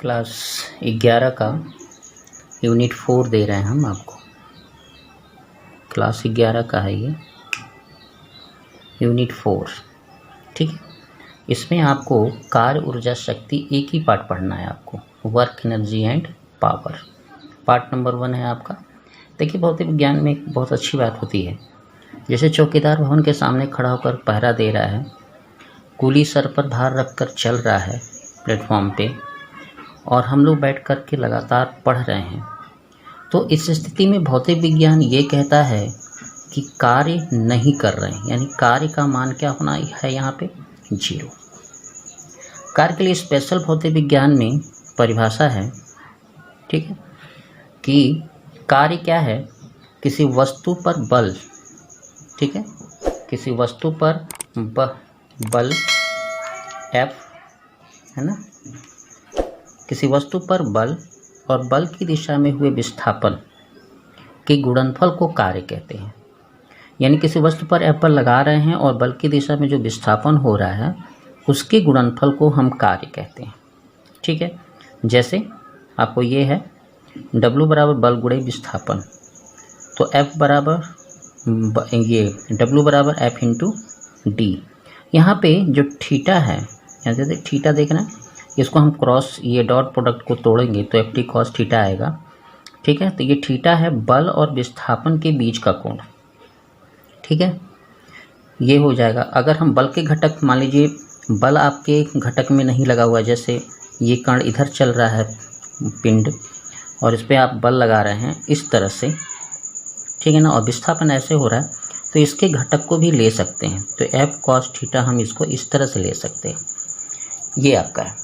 Class 11 का unit 4 दे रहे हैं हम आपको। क्लास 11 का है ये यूनिट 4, ठीक है। इसमें आपको कार्य ऊर्जा शक्ति एक ही पार्ट पढ़ना है आपको, work energy and power. Part number 1 है आपका। देखिए, भौतिक विज्ञान में एक बहुत अच्छी बात होती है, जैसे चौकीदार भवन के सामने खड़ा होकर पहरा दे रहा है, कूली सर पर भार रखकर चल रहा है प्लेटफॉर्म पे, और हम लोग बैठ कर के लगातार पढ़ रहे हैं। तो इस स्थिति में भौतिक विज्ञान ये कहता है कि कार्य नहीं कर रहे हैं, यानी कार्य का मान क्या होना है यहाँ पे, 0। कार्य के लिए स्पेशल भौतिक विज्ञान में परिभाषा है, ठीक है, कि कार्य क्या है, किसी वस्तु पर बल, ठीक है, किसी वस्तु पर बल F है ना, किसी वस्तु पर बल और बल की दिशा में हुए विस्थापन के गुणनफल को कार्य कहते हैं। यानी किसी वस्तु पर F बल लगा रहे हैं और बल की दिशा में जो विस्थापन हो रहा है उसके गुणनफल को हम कार्य कहते हैं, ठीक है। जैसे आपको ये है W बराबर बल गुणे विस्थापन, तो F बराबर ये W बराबर F इंटू डी। यहाँ पे जो थीटा है, यहाँ से थीटा देखना है, इसको हम क्रॉस ये डॉट प्रोडक्ट को तोड़ेंगे तो FT cos थीटा आएगा, ठीक है। तो ये थीटा है बल और विस्थापन के बीच का कोण, ठीक है, ये हो जाएगा। अगर हम बल के घटक, मान लीजिए बल आपके घटक में नहीं लगा हुआ, जैसे ये कण इधर चल रहा है पिंड और इस पर आप बल लगा रहे हैं इस तरह से, ठीक है ना, और विस्थापन ऐसे हो रहा है, तो इसके घटक को भी ले सकते हैं। तो F cos थीटा हम इसको इस तरह से ले सकते हैं। ये आपका है।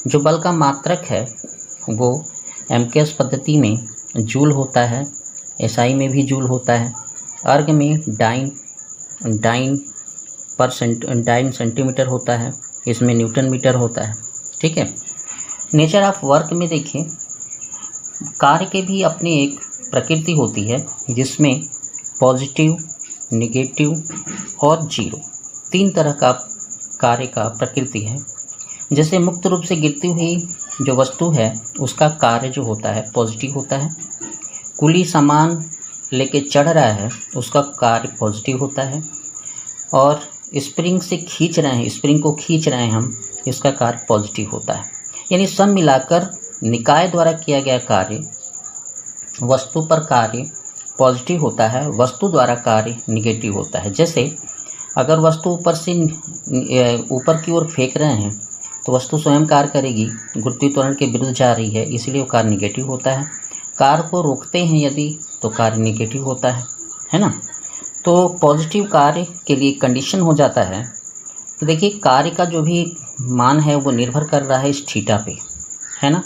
जो बल का मात्रक है वो MKS पद्धति में जूल होता है, SI में भी जूल होता है, अर्ग में डाइन सेंटीमीटर होता है, इसमें न्यूटन मीटर होता है, ठीक है। नेचर ऑफ वर्क में देखिए, कार्य के भी अपनी एक प्रकृति होती है जिसमें पॉजिटिव, नेगेटिव और 0 3 तरह का कार्य का प्रकृति है। जैसे मुक्त रूप से गिरती हुई जो वस्तु है उसका कार्य जो होता है पॉजिटिव होता है। कुली सामान लेके चढ़ रहा है उसका कार्य पॉजिटिव होता है। और स्प्रिंग से खींच रहे हैं, स्प्रिंग को खींच रहे हैं हम, इसका कार्य पॉजिटिव होता है। यानी सब मिलाकर निकाय द्वारा किया गया कार्य, वस्तु पर कार्य पॉजिटिव होता है, वस्तु द्वारा कार्य निगेटिव होता है। जैसे अगर वस्तु ऊपर की ओर फेंक रहे हैं तो वस्तु स्वयं कार्य करेगी, गुरुत्वाकर्षण के विरुद्ध जा रही है, इसलिए वो कार्य निगेटिव होता है। कार्य को रोकते हैं यदि तो कार्य निगेटिव होता है ना। तो पॉजिटिव कार्य के लिए कंडीशन हो जाता है। तो देखिए, कार्य का जो भी मान है वो निर्भर कर रहा है इस थीटा पे, है ना।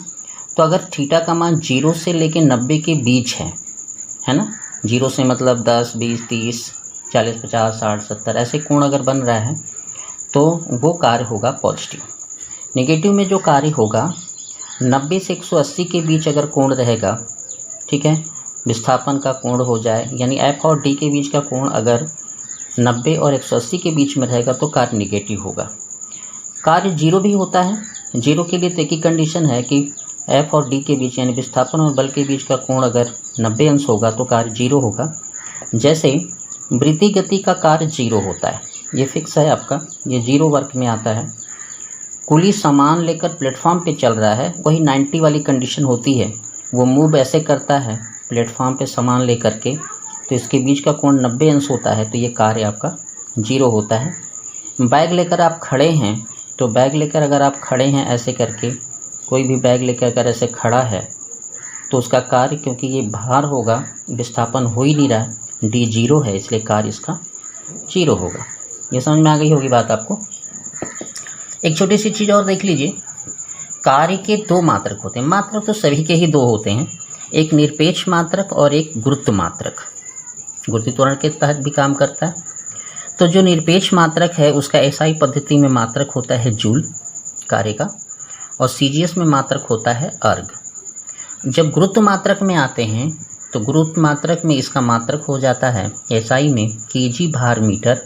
तो अगर थीटा का मान 0 से लेकर 90 के बीच है ना, 0 से मतलब 10, 20, 30, 40, 50, 60, 70 ऐसे कोण अगर बन रहा है तो वो कार्य होगा पॉजिटिव। नेगेटिव में जो कार्य होगा 90 से 180 के बीच अगर कोण रहेगा, ठीक है, विस्थापन का कोण हो जाए, यानी F और D के बीच का कोण अगर 90 और 180 के बीच में रहेगा तो कार्य निगेटिव होगा। कार्य 0 भी होता है। 0 के लिए तो एक ही कंडीशन है कि F और D के बीच, यानी विस्थापन और बल के बीच का कोण अगर 90 अंश होगा तो कार्य 0 होगा। जैसे वृत्तीय गति का कार्य 0 होता है, ये फिक्स है आपका, ये 0 वर्क में आता है। कुली सामान लेकर प्लेटफॉर्म पे चल रहा है, वही 90 वाली कंडीशन होती है, वो मूव ऐसे करता है प्लेटफॉर्म पे सामान लेकर के, तो इसके बीच का कोण 90 अंश होता है, तो ये कार्य आपका 0 होता है। बैग लेकर आप खड़े हैं, तो बैग लेकर अगर आप खड़े हैं ऐसे करके, कोई भी बैग लेकर अगर ऐसे खड़ा है तो उसका कार्य, क्योंकि ये भार होगा, विस्थापन हो ही नहीं रहा है, D 0 है, इसलिए कार्य इसका 0 होगा। ये समझ में आ गई होगी बात आपको। एक छोटी सी चीज़ और देख लीजिए, कार्य के 2 मात्रक होते हैं। मात्रक तो सभी के ही 2 होते हैं, एक निरपेक्ष मात्रक और एक गुरुत्व मात्रक। गुरुत्वाकर्षण के तहत भी काम करता है। तो जो निरपेक्ष मात्रक है उसका SI पद्धति में मात्रक होता है जूल कार्य का, और CGS में मात्रक होता है अर्ग। जब गुरुत्व मात्रक में आते हैं तो गुरुत्व मात्रक में इसका मात्रक हो जाता है SI में kg भार मीटर,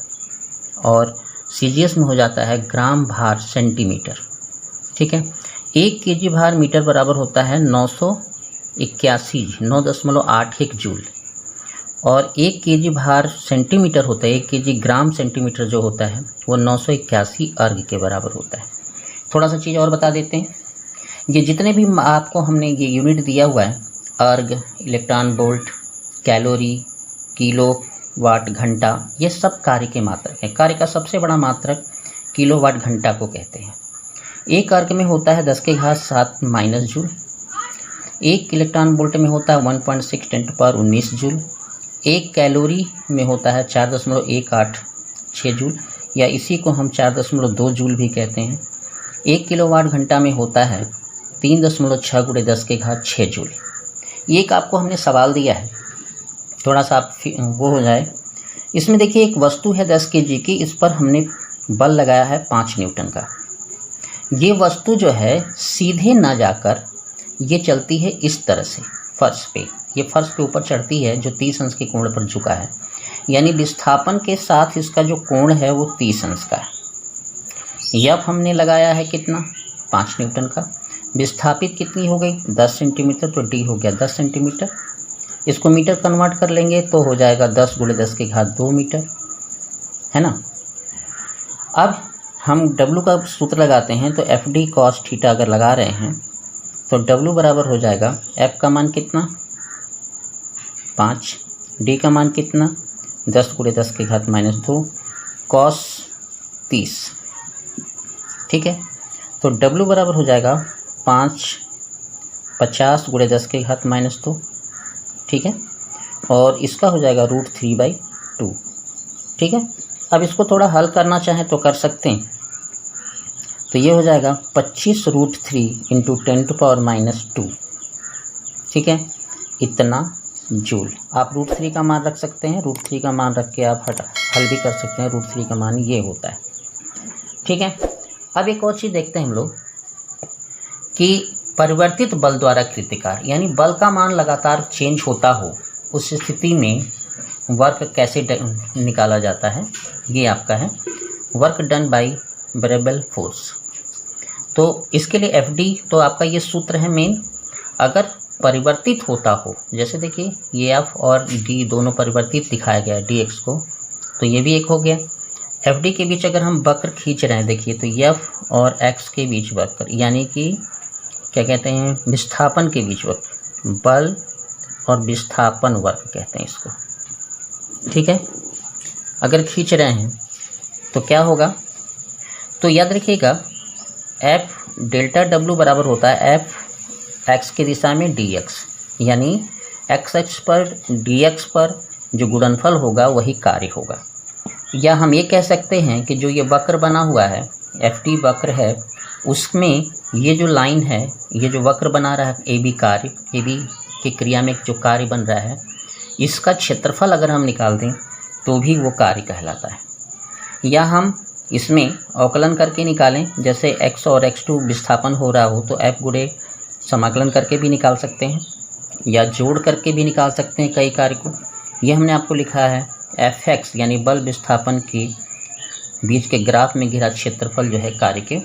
और CGS में हो जाता है ग्राम भार सेंटीमीटर, ठीक है। 1 kg भार मीटर बराबर होता है 981 जूल, और 1 kg भार सेंटीमीटर होता है, 1 kg ग्राम सेंटीमीटर जो होता है वो 981 अर्ग के बराबर होता है। थोड़ा सा चीज़ और बता देते हैं, ये जितने भी आपको हमने ये यूनिट दिया हुआ है, erg, electron volt, calorie, kilo watt घंटा, ये सब कार्य के मात्रक हैं। कार्य का सबसे बड़ा मात्रक किलोवाट घंटा को कहते हैं। एक अर्ग में होता है 10⁻7 माइनस जूल, 1 इलेक्ट्रॉन वोल्ट में होता है 1.6 10⁻19 जूल, 1 कैलोरी में होता है 4.186 जूल, या इसी को हम 4.2 जूल भी कहते हैं। 1 किलोवाट घंटा में होता है 3.6 × 10⁻6 जूल। ये एक आपको हमने सवाल दिया है, थोड़ा सा आप वो हो जाए। इसमें देखिए एक वस्तु है 10 kg की, इस पर हमने बल लगाया है 5 न्यूटन का। ये वस्तु जो है सीधे ना जाकर ये चलती है इस तरह से फर्श पे, ये फर्श के ऊपर चढ़ती है जो 30 अंश के कोण पर झुका है, यानी विस्थापन के साथ इसका जो कोण है वो 30 अंश का है। यह हमने लगाया है कितना, 5 न्यूटन का। विस्थापित कितनी हो गई, 10 सेंटीमीटर, तो डी हो गया 10 सेंटीमीटर। इसको मीटर कन्वर्ट कर लेंगे तो हो जाएगा 10 × 10⁻2 मीटर, है ना। अब हम W का सूत्र लगाते हैं, तो FD cos थीटा अगर लगा रहे हैं तो W बराबर हो जाएगा, F का मान कितना 5, D का मान कितना 10 × 10⁻2 cos 30, ठीक है। तो W बराबर हो जाएगा 50 × 10⁻2, ठीक है, और इसका हो जाएगा √3/2, ठीक है। अब इसको थोड़ा हल करना चाहें तो कर सकते हैं, तो ये हो जाएगा 25 √3 × 10⁻², ठीक है, इतना जूल। आप √3 का मान रख सकते हैं, √3 का मान रख के आप हल भी कर सकते हैं। √3 का मान ये होता है, ठीक है। अब एक और चीज़ देखते हैं हम लोग कि परिवर्तित बल द्वारा कृत कार्य, यानी बल का मान लगातार चेंज होता हो, उस स्थिति में वर्क कैसे निकाला जाता है। ये आपका है work done by variable force. तो इसके लिए FD तो आपका ये सूत्र है मेन। अगर परिवर्तित होता हो, जैसे देखिए ये F और D दोनों परिवर्तित दिखाया गया है dx को, तो ये भी एक हो गया। FD के बीच अगर हम वक्र खींच रहे हैं, देखिए तो F और x के बीच वक्र, यानी कि क्या कहते हैं, विस्थापन के बीच वक्र, बल और विस्थापन वक्र कहते हैं इसको, ठीक है। अगर खींच रहे हैं तो क्या होगा, तो याद रखिएगा F डेल्टा W बराबर होता है F x की दिशा में dx, यानी x अक्ष पर dx पर जो गुणनफल होगा वही कार्य होगा। या हम ये कह सकते हैं कि जो ये वक्र बना हुआ है, FD वक्र है, उसमें ये जो लाइन है, ये जो वक्र बना रहा है AB कार्य, AB की क्रिया में जो कार्य बन रहा है, इसका क्षेत्रफल अगर हम निकाल दें तो भी वो कार्य कहलाता है। या हम इसमें अवकलन करके निकालें, जैसे x और x2 विस्थापन हो रहा हो तो F गुणे समाकलन करके भी निकाल सकते हैं, या जोड़ करके भी निकाल सकते हैं कई कार्य को। ये हमने आपको लिखा है Fx, यानी बल विस्थापन के बीच के ग्राफ में घिरा क्षेत्रफल जो है कार्य के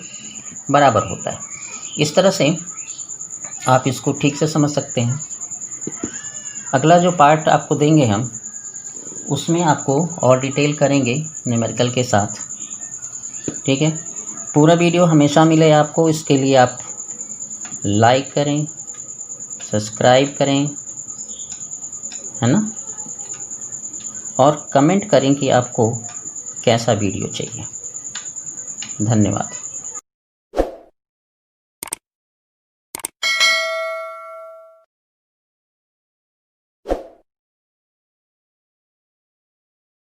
बराबर होता है। इस तरह से आप इसको ठीक से समझ सकते हैं। अगला जो पार्ट आपको देंगे हम, उसमें आपको और डिटेल करेंगे न्यूमेरिकल के साथ, ठीक है। पूरा वीडियो हमेशा मिले आपको, इसके लिए आप लाइक करें, सब्सक्राइब करें, है ना, और कमेंट करें कि आपको कैसा वीडियो चाहिए। धन्यवाद।